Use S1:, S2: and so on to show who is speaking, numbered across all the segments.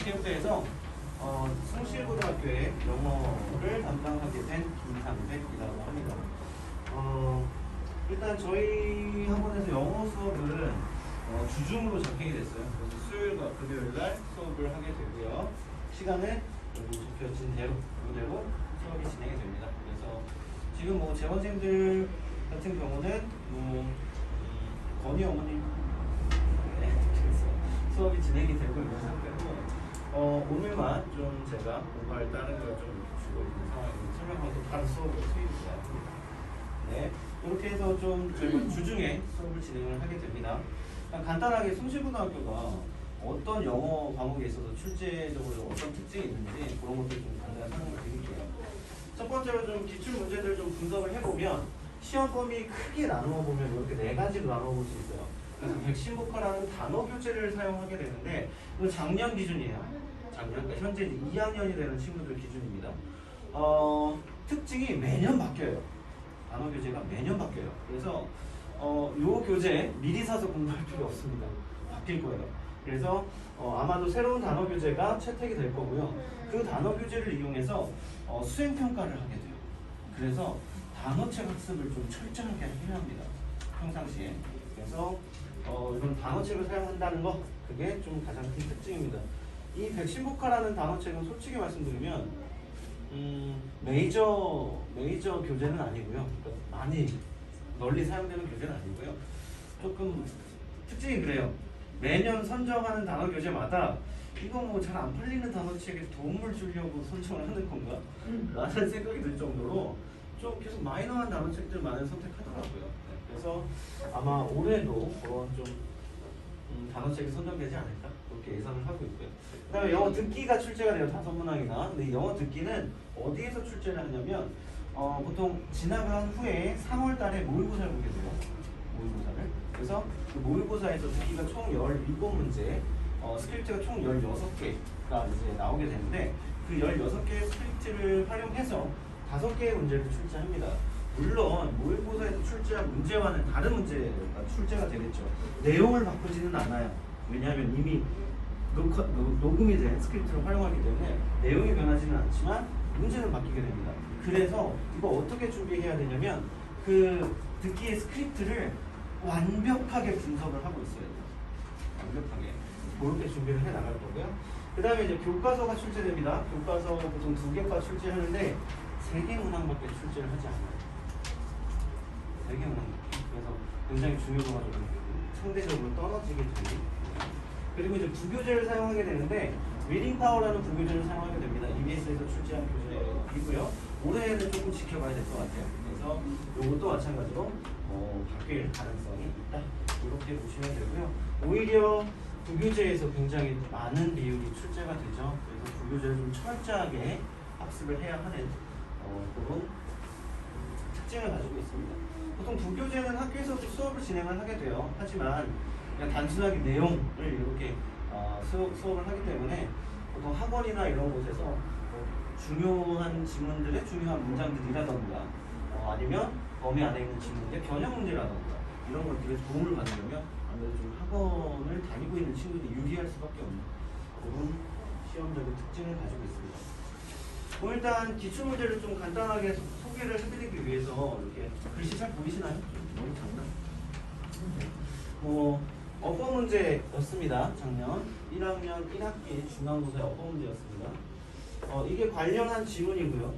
S1: 체육대에서 숭실고등학교의 영어를 담당하게 된 김상백이라고 합니다. 일단 저희 학원에서 영어 수업은 주중으로 잡히게 됐어요. 그래서 수요일과 금요일날 수업을 하게 되고요. 시간은 여기 적혀진 대로 그대로 수업이 진행이 됩니다. 그래서 지금 뭐 재원생들 같은 경우는 건희 어머님 그래서 수업이 진행이 되고 있는 상태고 오늘만 좀 제가 공부할 다른 걸 좀 주고 있는 상황이고 설명하고 다른 수업을 수입해야 합니다. 네, 이렇게 해서 좀 저희가 주중에 수업을 진행을 하게 됩니다. 간단하게 숭실고등학교가 어떤 영어 과목에 있어서 출제적으로 어떤 특징이 있는지 그런 것들 좀 간단히 설명을 드릴게요. 첫 번째로 좀 기출 문제들 좀 분석을 해보면 시험 범위 크게 나누어 보면 이렇게 네 가지로 나누어 볼 수 있어요. 그래서 백신복화라는 단어 교재를 사용하게 되는데 이건 작년 기준이에요. 작년, 그러니까 현재 2학년이 되는 친구들 기준입니다. 특징이 매년 바뀌어요. 단어 교재가 매년 바뀌어요. 그래서 요 교재 미리 사서 공부할 필요 없습니다. 바뀔 거예요. 그래서 아마도 새로운 단어 교재가 채택이 될 거고요. 그 단어 교재를 이용해서 수행 평가를 하게 돼요. 그래서 단어책 학습을 좀 철저하게 해야 합니다. 평상시에. 그래서 이런 단어책을 사용한다는 거 그게 좀 가장 큰 특징입니다. 이 백신복화라는 단어책은 솔직히 말씀드리면 메이저 교재는 아니고요. 그러니까 많이 널리 사용되는 교재는 아니고요. 조금 특징이 그래요. 매년 선정하는 단어 교재마다 이거 뭐 잘 안 팔리는 단어책에 도움을 주려고 선정을 하는 건가? 라는 생각이 들 정도로 좀 계속 마이너한 단어책들만을 선택하더라고요. 네, 그래서 아마 올해도 그런 좀 단어책이 선정되지 않을까? 그렇게 예상을 하고 있고요. 그 다음에 영어 듣기가 출제가 돼요. 5문항이나. 근데 영어 듣기는 어디에서 출제를 하냐면 보통 지나간 후에 3월 달에 모의고사를 보게 돼요. 모의고사를. 그래서 그 모의고사에서 듣기가 총 17문제, 스크립트가 총 16개가 이제 나오게 되는데 그 16개의 스크립트를 활용해서 5개의 문제를 출제합니다. 물론 모의고사에서 출제한 문제와는 다른 문제가 출제가 되겠죠. 내용을 바꾸지는 않아요. 왜냐하면 이미 녹음이 된 스크립트를 활용하기 때문에 내용이 변하지는 않지만 문제는 바뀌게 됩니다. 그래서 이거 어떻게 준비해야 되냐면 그 듣기의 스크립트를 완벽하게 분석을 하고 있어야 돼요. 완벽하게. 그렇게 준비를 해 나갈 거고요. 그 다음에 이제 교과서가 출제됩니다. 교과서 보통 2개과 출제하는데 3개 문항밖에 출제를 하지 않아요. 3개 문항밖에. 그래서 굉장히 중요도가 좀 상대적으로 떨어지게 됩니다. 그리고 이제 부교재를 사용하게 되는데 리딩 파워라는 부교재를 사용하게 됩니다. EBS에서 출제한 교재이고요. 올해는 조금 지켜봐야 될 것 같아요. 그래서 이것도 마찬가지로 바뀔 가능성이 있다. 이렇게 보시면 되고요. 오히려 부교재에서 굉장히 많은 비율이 출제가 되죠. 그래서 부교재를 좀 철저하게 학습을 해야 하는 그런 특징을 가지고 있습니다. 보통 부교재는 학교에서도 수업을 진행을 하게 돼요. 하지만 그냥 단순하게 내용을 이렇게 수업을 하기 때문에 보통 학원이나 이런 곳에서 중요한 지문들의 중요한 문장들이라던가 아니면 범위 안에 있는 지문들의 변형 문제라던가 이런 것들에 도움을 받으려면 아무래도 좀 학원을 다니고 있는 친구들이 유리할 수밖에 없는 그런 시험적인 특징을 가지고 있습니다. 일단 기출문제를 좀 간단하게 소개를 해드리기 위해서 이렇게 글씨 잘 보이시나요? 너무 작나? 어법 문제였습니다. 작년 1학년 1학기 중간고사의 어법 문제였습니다. 이게 관련한 지문이고요.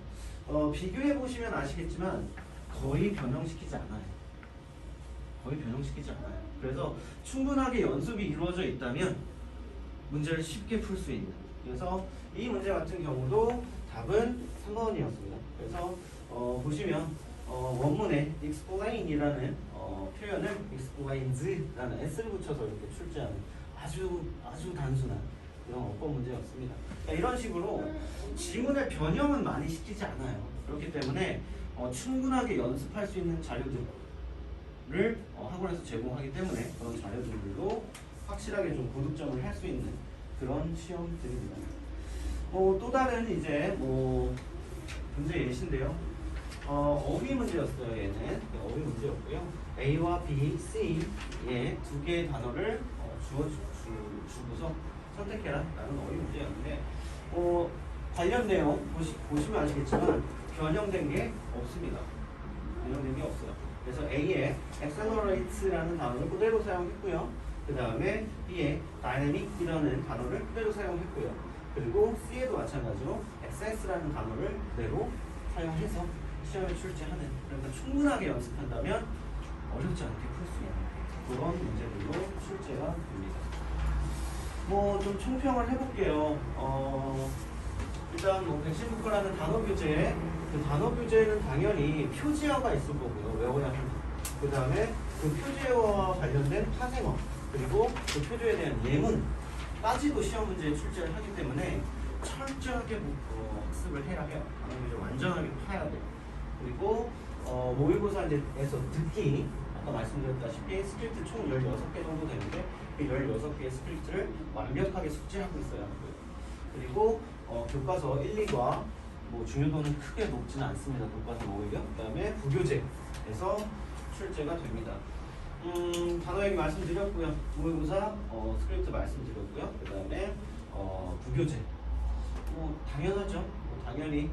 S1: 비교해 보시면 아시겠지만 거의 변형시키지 않아요. 거의 변형시키지 않아요. 그래서 충분하게 연습이 이루어져 있다면 문제를 쉽게 풀 수 있는. 그래서 이 문제 같은 경우도 답은 3번이었습니다. 그래서 보시면 원문에 explain이라는 표현을 explains라는 s를 붙여서 이렇게 출제하는 아주 단순한 그런 어법 문제였습니다. 그러니까 이런 식으로 지문의 변형은 많이 시키지 않아요. 그렇기 때문에 충분하게 연습할 수 있는 자료들을 학원에서 제공하기 때문에 그런 자료들로 확실하게 좀 고득점을 할 수 있는 그런 시험들입니다. 또 다른 이제 문제 예시인데요. 어휘 문제였어요. 얘는 어휘 문제였고요. A와 B, C의 2개의 단어를 주고서 선택해라 라는 어휘 문제였는데 관련 내용 보시면 아시겠지만 변형된 게 없습니다. 변형된 게 없어요. 그래서 A에 accelerate라는 단어를 그대로 사용했고요. 그 다음에 B에 dynamic이라는 단어를 그대로 사용했고요. 그리고 C에도 마찬가지로 XS라는 단어를 그대로 사용해서 시험에 출제하는, 그러니까 충분하게 연습한다면 어렵지 않게 풀 수 있는 그런 문제들로 출제가 됩니다. 뭐 좀 총평을 해볼게요. 일단 뭐 백신국가라는 단어 교재, 그 단어 교재는 당연히 표지어가 있을 거고요. 외워야 하는. 그 다음에 그 표지어와 관련된 파생어, 그리고 그 표지어에 대한 예문까지도 시험 문제에 출제를 하기 때문에 철저하게 학습을 해야 해요. 단어 교재 완전하게 파야 돼요. 그리고 모의고사에서 듣기, 아까 말씀드렸다시피 스크립트 총 16개 정도 되는데 그 16개의 스크립트를 완벽하게 숙지하고 있어야 하고요. 그리고 교과서 1, 2과 뭐 중요도는 크게 높지는 않습니다. 교과서 모의고사. 그 다음에 부교재에서 출제가 됩니다. 단어 얘기 말씀드렸고요. 모의고사 스크립트 말씀드렸고요. 그 다음에 부교재. 당연하죠. 당연히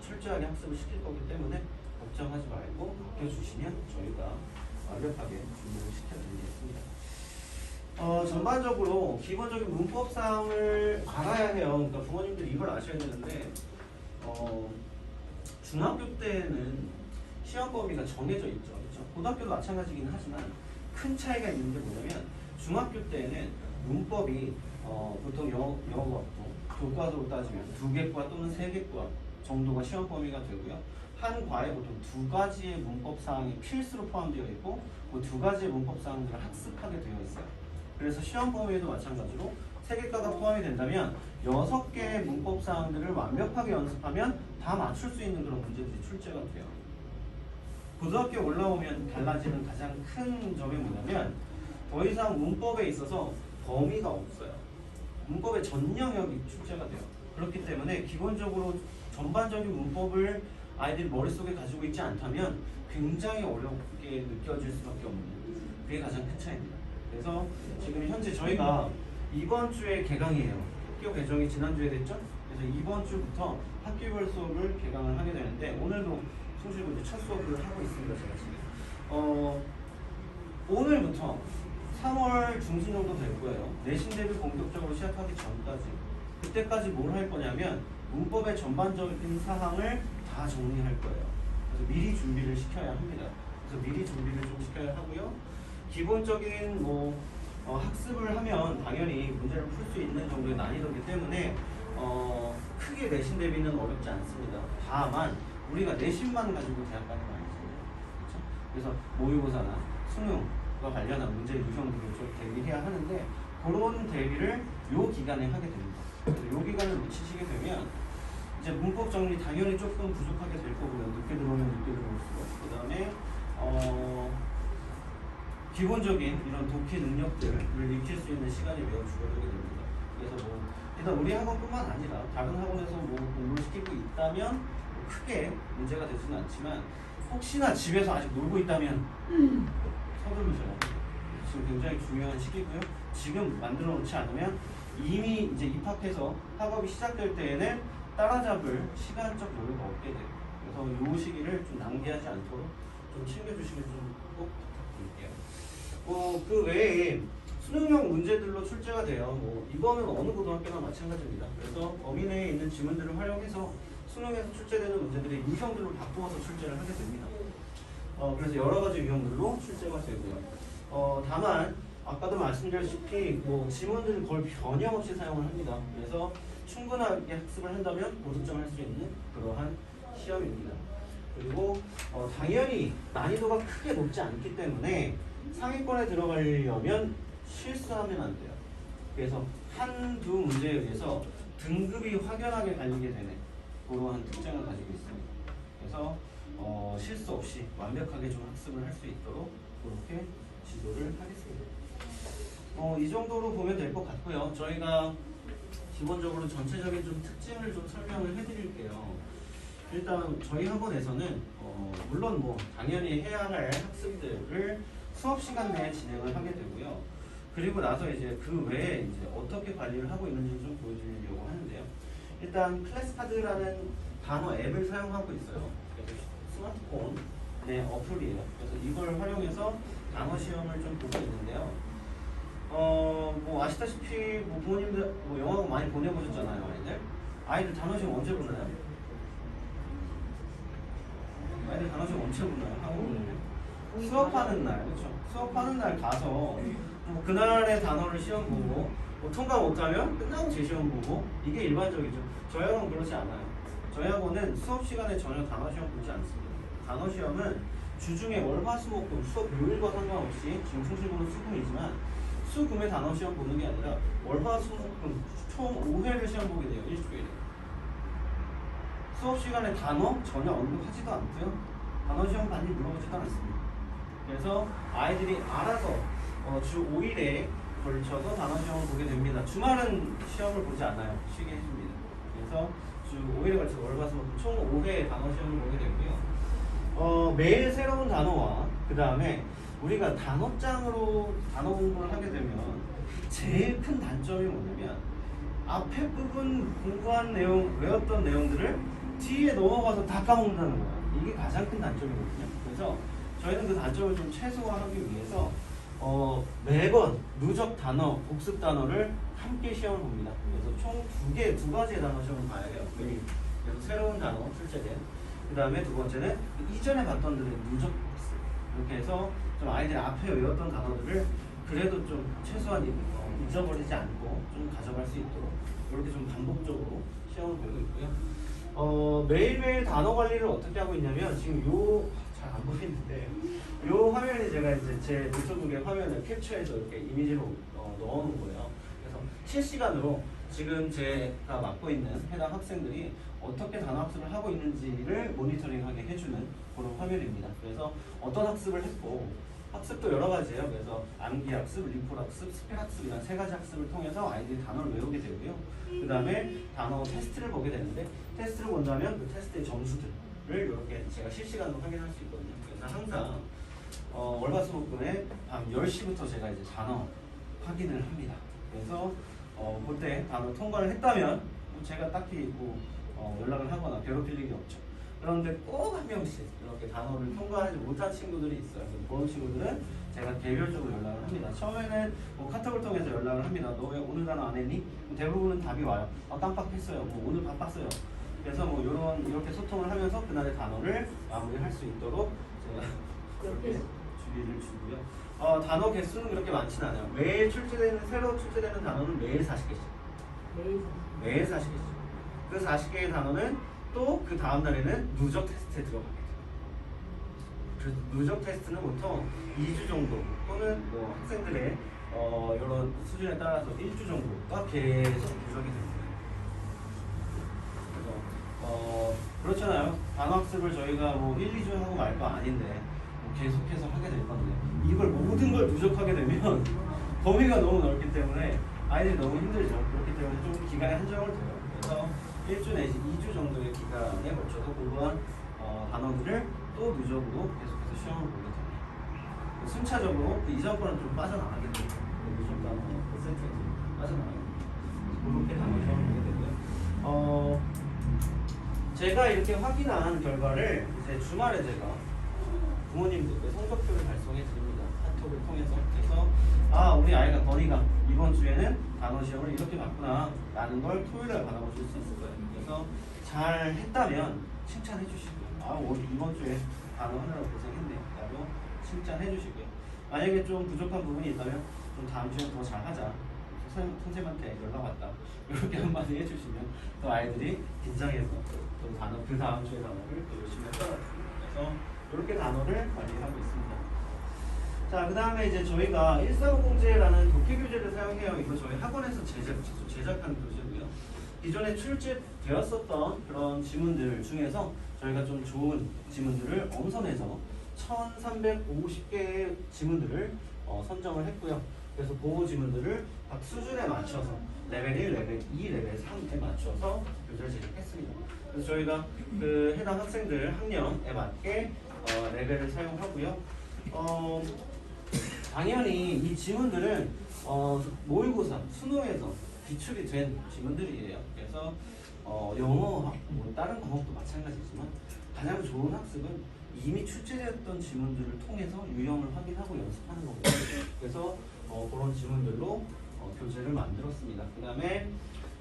S1: 철저하게 학습을 시킬 거기 때문에 걱정하지 말고 맡겨주시면 저희가 완벽하게 준비를 시켜드리겠습니다. 전반적으로 기본적인 문법상을 알아야 해요. 그러니까 부모님들이 이걸 아셔야 되는데 중학교 때는 시험 범위가 정해져 있죠. 그렇죠? 고등학교도 마찬가지긴 하지만 큰 차이가 있는 게 뭐냐면 중학교 때는 문법이 보통 영어 교과서로 따지면 2개 과 또는 3개 과 정도가 시험 범위가 되고요. 한 과에 보통 2가지의 문법 사항이 필수로 포함되어 있고 그 2가지의 문법 사항들을 학습하게 되어 있어요. 그래서 시험 범위에도 마찬가지로 3개과가 포함이 된다면 6개의 문법 사항들을 완벽하게 연습하면 다 맞출 수 있는 그런 문제들이 출제가 돼요. 고등학교 올라오면 달라지는 가장 큰 점이 뭐냐면 더 이상 문법에 있어서 범위가 없어요. 문법의 전 영역이 출제가 돼요. 그렇기 때문에 기본적으로 전반적인 문법을 아이들이 머릿속에 가지고 있지 않다면 굉장히 어렵게 느껴질 수밖에 없는, 그게 가장 큰 차이입니다. 그래서 지금 현재 저희가 이번 주에 개강이에요. 학교 개정이 지난주에 됐죠? 그래서 이번 주부터 학교별 수업을 개강을 하게 되는데 오늘도 송실고 이제 첫 수업을 하고 있습니다. 제가 지금 오늘부터 3월 중순 정도 될 거예요. 내신 대비 본격적으로 시작하기 전까지, 그때까지 뭘 할 거냐면 문법의 전반적인 사항을 다 정리할 거예요. 그래서 미리 준비를 시켜야 합니다. 그래서 미리 준비를 좀 시켜야 하고요. 기본적인 학습을 하면 당연히 문제를 풀 수 있는 정도의 난이도이기 때문에 크게 내신 대비는 어렵지 않습니다. 다만 우리가 내신만 가지고 대학 가는 건 아니잖아요. 그렇죠? 그래서 모의고사나 수능과 관련한 문제 유형들을 좀 대비해야 하는데 그런 대비를 요 기간에 하게 됩니다. 그래서 요 기간을 놓치시게 되면 이제 문법 정리 당연히 조금 부족하게 될 거고요. 늦게 들어오면 늦게 들어올수록. 그 다음에 기본적인 이런 독해 능력들을 익힐 수 있는 시간이 매우 줄어들게 됩니다. 그래서 일단 우리 학원뿐만 아니라 다른 학원에서 공부를 시키고 있다면 크게 문제가 되지는 않지만 혹시나 집에서 아직 놀고 있다면 서두르셔야 돼요. 지금 굉장히 중요한 시기고요. 지금 만들어 놓지 않으면 이미 이제 입학해서 학업이 시작될 때에는 따라잡을 시간적 여유가 없게 돼요. 그래서 이 시기를 좀 낭비하지 않도록 좀 챙겨주시길 좀 꼭 부탁드릴게요. 그 외에 수능형 문제들로 출제가 돼요. 이거는 어느 고등학교나 마찬가지입니다. 그래서 범위 내에 있는 지문들을 활용해서 수능에서 출제되는 문제들의 유형들로 바꾸어서 출제를 하게 됩니다. 그래서 여러 가지 유형들로 출제가 되고요. 다만 아까도 말씀드렸다시피 지문들을 거의 변형 없이 사용을 합니다. 그래서 충분하게 학습을 한다면 고득점을 할 수 있는 그러한 시험입니다. 그리고 당연히 난이도가 크게 높지 않기 때문에 상위권에 들어가려면 실수하면 안 돼요. 그래서 한두 문제에 의해서 등급이 확연하게 갈리게 되는 그러한 특징을 가지고 있습니다. 그래서 실수 없이 완벽하게 좀 학습을 할 수 있도록 그렇게 지도를 하겠습니다. 이 정도로 보면 될 것 같고요. 저희가 기본적으로 전체적인 좀 특징을 좀 설명을 해드릴게요. 일단 저희 학원에서는 물론 당연히 해야 할 학습들을 수업 시간 내에 진행을 하게 되고요. 그리고 나서 이제 그 외에 이제 어떻게 관리를 하고 있는지 좀 보여드리려고 하는데요. 일단 클래스카드라는 단어 앱을 사용하고 있어요. 그래서 스마트폰의 어플이에요. 그래서 이걸 활용해서 단어 시험을 좀 보고 있는데요. 뭐 아시다시피 뭐 부모님들 뭐 영어 많이 보내보셨잖아요, 아이들 단어 시험 언제 보나요? 아이들 단어 시험 언제 보나요? 한국은 수업하는 날, 그렇죠? 수업하는 날 가서 뭐 그날의 단어를 시험 보고 뭐 통과 못하면 끝나고 재시험 보고 이게 일반적이죠. 저희 학원은 그렇지 않아요. 저희 학원은 수업 시간에 전혀 단어 시험 보지 않습니다. 단어 시험은 주중에 월화수목금 수업 요일과 상관없이 지금 충실고는 수금이지만 수금의 단어 시험 보는 게 아니라 월화수목금 총 5회를 시험 보게 돼요. 일주일에. 수업 시간에 단어 전혀 언급하지도 않고요. 단어 시험 많이 물어보지도 않습니다. 그래서 아이들이 알아서 주 5일에 걸쳐서 단어 시험을 보게 됩니다. 주말은 시험을 보지 않아요. 쉬게 해줍니다. 그래서 주 5일에 걸쳐서 월화수목금 총 5회의 단어 시험을 보게 되고요. 매일 새로운 단어와 그 다음에 우리가 단어장으로 단어 공부를 하게 되면 제일 큰 단점이 뭐냐면 앞에 부분 공부한 내용, 외웠던 내용들을 뒤에 넘어가서 다 까먹는다는 거예요. 이게 가장 큰 단점이거든요. 그래서 저희는 그 단점을 좀 최소화하기 위해서 매번 누적 단어, 복습 단어를 함께 시험을 봅니다. 그래서 총 두 가지의 단어 시험을 봐야 해요. 매일. 그래서 새로운 단어 출제된. 그 다음에 두 번째는 이전에 봤던 들의 누적 복습. 이렇게 해서 좀 아이들이 앞에 외웠던 단어들을 그래도 좀 최소한 잊어버리지 않고 좀 가져갈 수 있도록 이렇게 좀 반복적으로 시험을 보고 있고요. 매일매일 단어 관리를 어떻게 하고 있냐면 지금 잘 안 보이는데 요 화면에 제가 이제 제 노트북의 화면을 캡처해서 이렇게 이미지로 넣어놓은 거예요. 그래서 실시간으로 지금 제가 맡고 있는 해당 학생들이 어떻게 단어 학습을 하고 있는지를 모니터링하게 해주는 그런 화면입니다. 그래서 어떤 학습을 했고 학습도 여러 가지예요. 그래서 암기 학습, 리콜 학습, 스펠 학습 이런 세 가지 학습을 통해서 아이들이 단어를 외우게 되고요. 그 다음에 단어 테스트를 보게 되는데 테스트를 본다면 그 테스트의 점수들을 이렇게 제가 실시간으로 확인할 수 있거든요. 그래서 항상 월화수목금에 밤 10시부터 제가 이제 단어 확인을 합니다. 그래서 그때 단어 통과를 했다면 제가 딱히 연락을 하거나 괴롭힐 일이 없죠. 그런데 꼭 한 명씩 이렇게 단어를 통과하지 못한 친구들이 있어요. 그런 친구들은 제가 개별적으로 연락을 합니다. 처음에는 카톡을 통해서 연락을 합니다. 너 왜 오늘 단어 안 했니? 대부분은 답이 와요. 깜빡했어요. 오늘 바빴어요. 그래서 이렇게 소통을 하면서 그날의 단어를 마무리할 수 있도록 제가 그렇게 주의를 주고요. 단어 개수는 그렇게 많지는 않아요. 매일 새로 출제되는 단어는 매일 40개씩. 매일 40개씩. 그 40개의 단어는 또 그 다음 날에는 누적 테스트에 들어가게 돼요. 그래서 누적 테스트는 보통 2주 정도 또는 학생들의 이런 수준에 따라서 1주 정도가 계속 누적이 됩니다. 그래서 그렇잖아요. 단어 학습을 저희가 1, 2주 하고 말 거 아닌데 계속해서 하게 될 건데 이걸 모든 걸 누적하게 되면 범위가 너무 넓기 때문에 아이들이 너무 힘들죠. 그렇기 때문에 좀 기간에 한정을 둬요. 그래서 1주 내지 2주 정도의 기간에 걸쳐서 공부한 단어들을 또 누적으로 계속해서 시험을 보게 됩니다. 순차적으로 그 이전 거는 좀 빠져나가게 됩니다. 누적 단어 세트가 빠져나가게 됩니다. 그렇게 단어 시험을 보게 되고요. 제가 이렇게 확인한 결과를 이제 주말에 제가 부모님들께 성적표를 발송해 드립니다. 카톡을 통해서. 그래서 우리 아이가 건이가 이번 주에는 단어 시험을 이렇게 봤구나 라는 걸 토요일에 받아보실 수 있을 거예요. 그래서 잘 했다면 칭찬해 주시고요. 이번 주에 단어 하느라고 고생했네 라고 칭찬해 주시고요. 만약에 좀 부족한 부분이 있다면 좀 다음 주에 더 잘하자, 선생님한테 연락 왔다 이렇게 한마디 해주시면 또 아이들이 긴장해서 또 그 다음 주에 단어를 또 열심히 했더라고요. 그래서 이렇게 단어를 관리하고 있습니다. 자, 그 다음에 이제 저희가 145공제라는 독해교재를 사용해요. 이거 저희 학원에서 제작한 교재고요. 기존에 출제되었었던 그런 지문들 중에서 저희가 좀 좋은 지문들을 엄선해서 1350개의 지문들을 선정을 했고요. 그래서 그 지문들을 각 수준에 맞춰서 레벨 1, 레벨 2, 레벨 3에 맞춰서 교재를 제작했습니다. 그래서 저희가 그 해당 학생들 학년에 맞게 레벨을 사용하고요. 당연히 이 지문들은 모의고사, 수능에서 기출이 된 지문들이에요. 그래서 영어, 뭐 다른 과목도 마찬가지지만 가장 좋은 학습은 이미 출제되었던 지문들을 통해서 유형을 확인하고 연습하는 거거든요. 그래서 그런 지문들로 교재를 만들었습니다. 그 다음에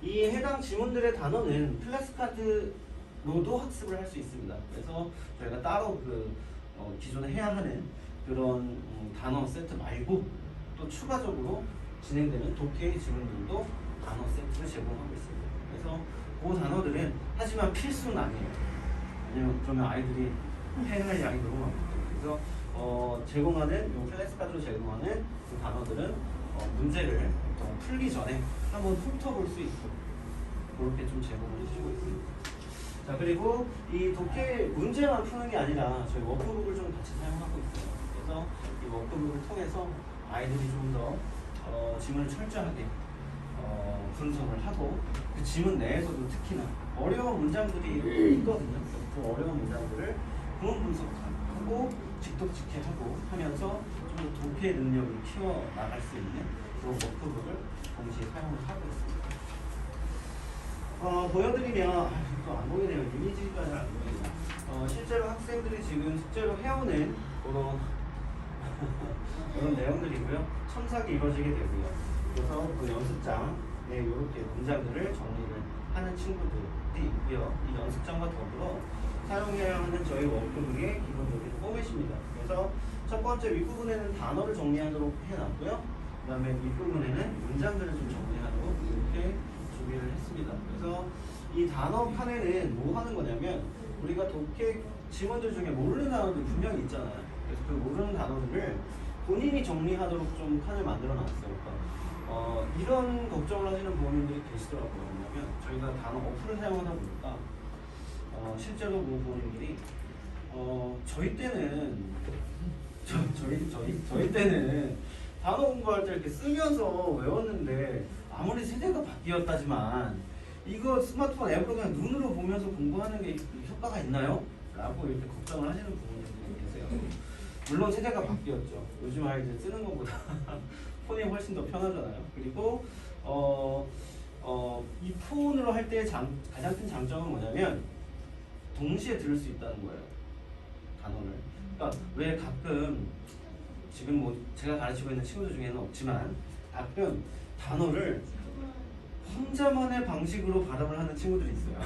S1: 이 해당 지문들의 단어는 플래시카드로도 학습을 할 수 있습니다. 그래서 저희가 따로 기존에 해야 하는 그런 단어 세트 말고 또 추가적으로 진행되는 독해의 지문들도 단어 세트를 제공하고 있습니다. 그래서 그 단어들은 하지만 필수는 아니에요. 왜냐면 그러면 아이들이 해낼 양이 너무 많거든요. 그래서 제공하는 요 플래시카드로 제공하는 그 단어들은 문제를 풀기 전에 한번 훑어볼 수 있도록 그렇게 좀 제공을 해주고 있습니다. 자, 그리고 이 독해 문제만 푸는 게 아니라 저희 워크북을 좀 같이 사용하고 있어요. 그래서 이 워크북을 통해서 아이들이 좀 더 지문을 철저하게 분석을 하고 그 지문 내에서도 특히나 어려운 문장들이 있거든요. 그 어려운 문장들을 구문 분석하고 직독직해하고 하면서 좀 더 독해 능력을 키워 나갈 수 있는 그런 워크북을 동시에 사용을 하고 있습니다. 보여드리면 또 안 보이네요. 이미지가 잘 안 보이네요. 실제로 학생들이 지금 숙제로 해오는 그런 내용들이고요. 첨삭이 이루어지게 되고요. 그래서 그 연습장에 이렇게 문장들을 정리를 하는 친구들이 있고요. 이 연습장과 더불어 사용해야 하는 저희 워크북의 기본적인 포맷입니다. 그래서 첫 번째 윗부분에는 단어를 정리하도록 해놨고요. 그 다음에 윗부분에는 문장들을 좀 정리하도록 이렇게 준비를 했습니다. 그래서 이 단어판에는 뭐 하는 거냐면 우리가 독해 지문들 중에 모르는 단어들 분명히 있잖아요. 그래서 그 모르는 단어들을 본인이 정리하도록 좀 칸을 만들어 놨어요. 그러니까 이런 걱정을 하시는 부모님들이 계시더라고요. 왜냐면 저희가 단어 어플을 사용하다 보니까 실제로 뭐 부모님들이 저희 때는 저희 때는 단어 공부할 때 이렇게 쓰면서 외웠는데 아무리 세대가 바뀌었다지만 이거 스마트폰 앱으로 그냥 눈으로 보면서 공부하는 게 효과가 있나요? 라고 이렇게 걱정을 하시는 부모님들이 계세요. 물론 세대가 바뀌었죠. 요즘 아이들 쓰는 것보다 폰이 훨씬 더 편하잖아요. 그리고 이 폰으로 할 때의 가장 큰 장점은 뭐냐면 동시에 들을 수 있다는 거예요. 단어를. 그러니까 왜 가끔 지금 뭐 제가 가르치고 있는 친구들 중에는 없지만 가끔 단어를 혼자만의 방식으로 발음을 하는 친구들이 있어요.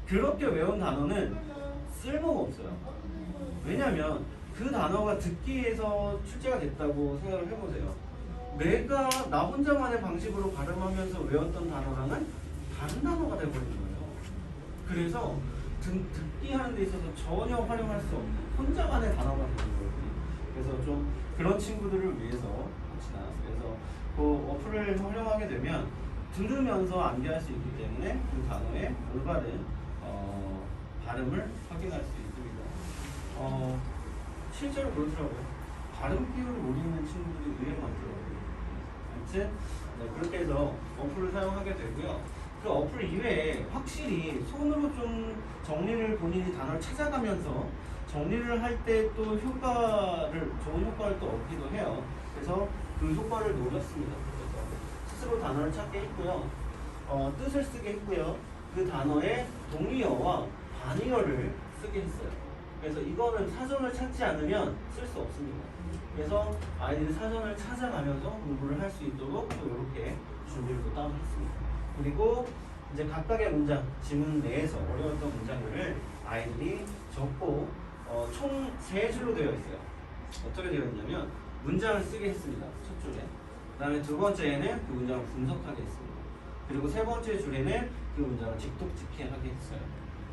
S1: 그렇게 외운 단어는 쓸모가 없어요. 왜냐면 그 단어가 듣기에서 출제가 됐다고 생각을 해보세요. 내가 나 혼자만의 방식으로 발음하면서 외웠던 단어랑은 다른 단어가 돼버린 거예요. 그래서 듣기 하는 데 있어서 전혀 활용할 수 없는 혼자만의 단어가 되는 거예요. 그래서 좀 그런 친구들을 위해서 혹시나 그래서 그 어플을 활용하게 되면 들으면서 암기할 수 있기 때문에 그 단어의 올바른 발음을 확인할 수 있습니다. 실제로 그렇더라고요. 발음 기호를 모르는 친구들이 의외로 많더라고요. 아무튼 그렇게 해서 어플을 사용하게 되고요. 그 어플 이외에 확실히 손으로 좀 정리를 본인이 단어를 찾아가면서 정리를 할 때 또 좋은 효과를 또 얻기도 해요. 그래서 그 효과를 노렸습니다. 그래서 스스로 단어를 찾게 했고요. 뜻을 쓰게 했고요. 그 단어의 동의어와 반의어를 쓰게 했어요. 그래서 이거는 사전을 찾지 않으면 쓸 수 없습니다. 그래서 아이들이 사전을 찾아가면서 공부를 할 수 있도록 또 이렇게 준비를 또 따로 했습니다. 그리고 이제 각각의 문장, 지문 내에서 어려웠던 문장들을 아이들이 적고 총 3줄로 되어 있어요. 어떻게 되어 있냐면 문장을 쓰게 했습니다. 첫 줄에. 그 다음에 두 번째에는 그 문장을 분석하게 했습니다. 그리고 세 번째 줄에는 그 문장을 직독직해하게 했어요.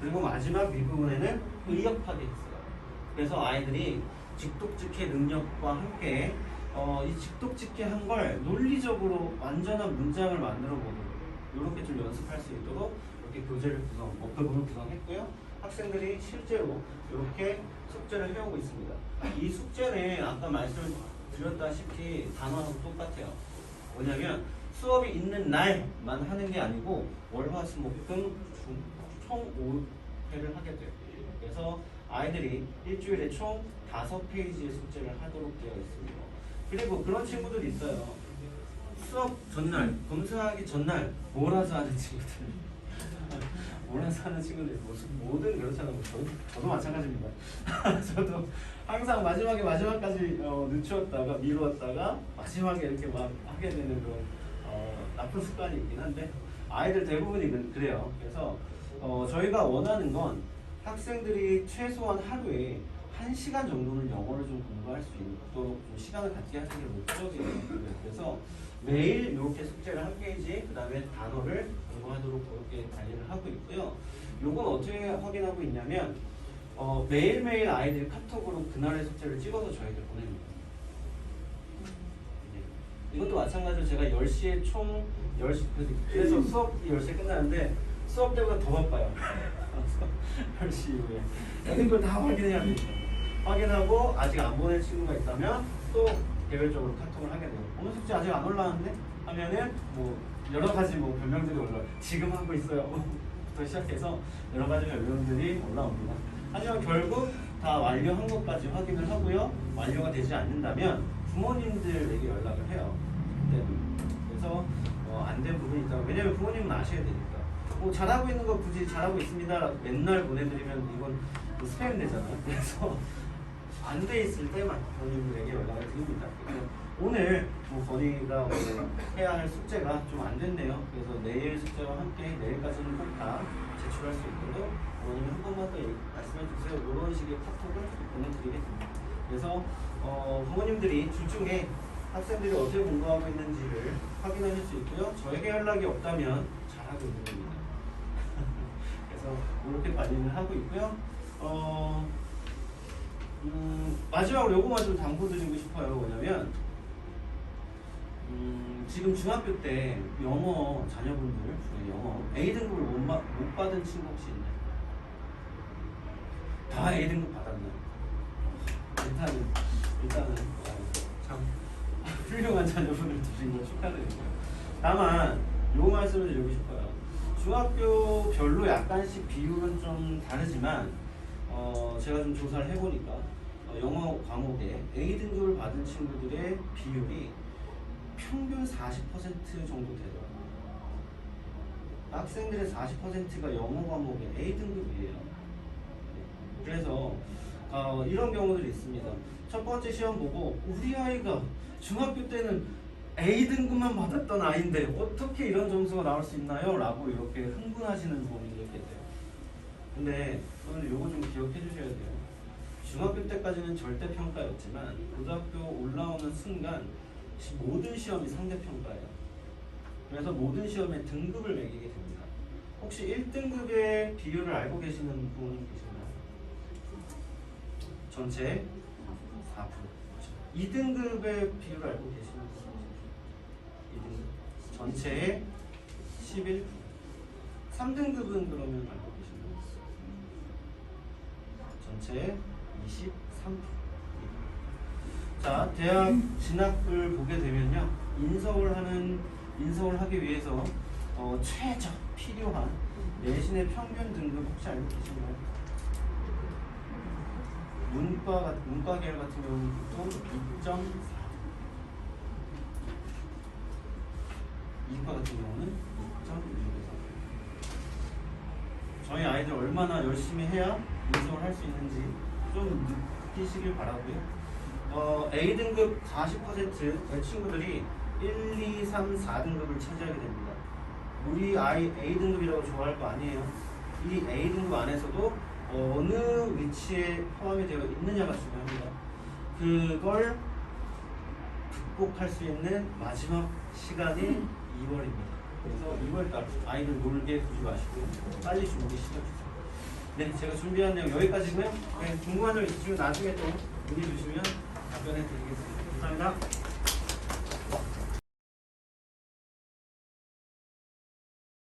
S1: 그리고 마지막 윗부분에는 의역하게 했어요. 그래서 아이들이 직독직해 능력과 함께 이 직독직해한 걸 논리적으로 완전한 문장을 만들어 보는 이렇게 좀 연습할 수 있도록 이렇게 교재를 워크북을 구성했고요. 학생들이 실제로 이렇게 숙제를 해오고 있습니다. 이 숙제는 아까 말씀드렸다시피 단어하고 똑같아요. 뭐냐면 수업이 있는 날만 하는 게 아니고 월, 화, 수, 목, 금, 총 5회를 하게 돼요. 그래서 아이들이 일주일에 총 5페이지의 숙제를 하도록 되어 있습니다. 그리고 그런 친구들이 있어요. 수업 전날, 검사하기 전날 몰아서 하는 친구들. 몰아서 하는 친구들이 뭐든 그렇잖아요. 저도 마찬가지입니다. 저도 항상 마지막까지 늦추었다가 미루었다가 마지막에 이렇게 막 하게 되는 그런 나쁜 습관이 있긴 한데 아이들 대부분이 그래요. 그래서 저희가 원하는 건 학생들이 최소한 하루에 1시간 정도는 영어를 좀 공부할 수 있도록 좀 시간을 갖게 하는 게 목적이에요. 그래서 매일 이렇게 숙제를 한 페이지, 그 다음에 단어를 공부하도록 그렇게 관리를 하고 있고요. 요건 어떻게 확인하고 있냐면 매일매일 아이들이 카톡으로 그날의 숙제를 찍어서 저희들 보냅니다. 이것도 마찬가지로 제가 10시에 총 10시, 그래서 수업이 10시에 끝나는데 수업 때보다 더 바빠요. 10시 이후에 모든 걸 다 확인해야 됩니다. 확인하고 아직 안 보낸 친구가 있다면 또 개별적으로 카톡을 하게 돼요. 오늘 숙제 아직 안 올라왔는데? 하면은 뭐 여러 가지 뭐 별명들이 올라와요. 지금 하고 있어요. 부터 시작해서 여러 가지 별명들이 올라옵니다. 하지만 결국 다 완료한 것까지 확인을 하고요. 완료가 되지 않는다면 부모님들에게 연락을 해요. 그래서 안 된 부분이 있다고. 왜냐면 부모님은 아셔야 되니까. 뭐 잘하고 있는 거 굳이 잘하고 있습니다 맨날 보내드리면 이건 스팸 되잖아요. 그래서 안 돼 있을 때만 부모님들에게 연락을 드립니다. 오늘 뭐 건이가 오늘 해야 할 숙제가 좀 안 됐네요. 그래서 내일 숙제와 함께 내일까지는 꼭 다 제출할 수 있도록 부모님 한 번만 더 말씀해 주세요. 이런 식의 카톡을 보내드리겠습니다. 그래서 부모님들이 주중에 학생들이 어떻게 공부하고 있는지를 확인하실 수 있고요. 저에게 연락이 없다면 잘하고 있는 겁니다. 그래서 이렇게 관리를 하고 있고요. 마지막으로 요거만 좀 당부드리고 싶어요. 뭐냐면 지금 중학교 때 영어 자녀분들 중에 영어 A등급을 못 받은 친구 혹시 있나요? 다 A등급 받았나요? 일단은 참 훌륭한 자녀분을 두신 걸 축하드리고요. 다만 요 말씀을 드리고 싶어요. 중학교별로 약간씩 비율은 좀 다르지만 제가 좀 조사를 해보니까 영어 과목에 A등급을 받은 친구들의 비율이 평균 40% 정도 되더라고요. 학생들의 40%가 영어 과목에 A등급이에요. 그래서 이런 경우들이 있습니다. 첫 번째 시험 보고 우리 아이가 중학교 때는 A등급만 받았던 아이인데 어떻게 이런 점수가 나올 수 있나요? 라고 이렇게 흥분하시는 부모님들이 계세요. 근데 여러분들 요거 좀 기억해 주셔야 돼요. 중학교 때까지는 절대평가였지만 고등학교 올라오는 순간 모든 시험이 상대평가예요. 그래서 모든 시험에 등급을 매기게 됩니다. 혹시 1등급의 비율을 알고 계시는 부모님 계시나요? 전체 4%. 2등급의 비율을 알고 계시는 부모님? 2등급. 전체의 11%. 3등급은 그러면 알고 계시나요? 전체의 23%. 자, 대학 진학을 보게 되면요, 인서울 하기 위해서 최저 필요한 내신의 평균 등급 혹시 알고 계신가요? 문과 계열 같은 경우는 보통 2.4. 이과 같은 경우는 2.6에서. 저희 아이들 얼마나 열심히 해야 인서울 할 수 있는지 좀 느끼시길 바라고요. A등급 40%의 친구들이 1, 2, 3, 4등급을 차지하게 됩니다. 우리 아이 A등급이라고 좋아할 거 아니에요. 이 A등급 안에서도 어느 위치에 포함이 되어 있느냐가 중요합니다. 그걸 극복할 수 있는 마지막 시간이 2월입니다. 그래서 2월달 아이들 놀게 두지 마시고 빨리 준비 시켜주세요. 네, 제가 준비한 내용 여기까지고요. 네, 궁금한 점 있으시면 나중에 또 문의 주시면 답변해 드리겠습니다. 감사합니다.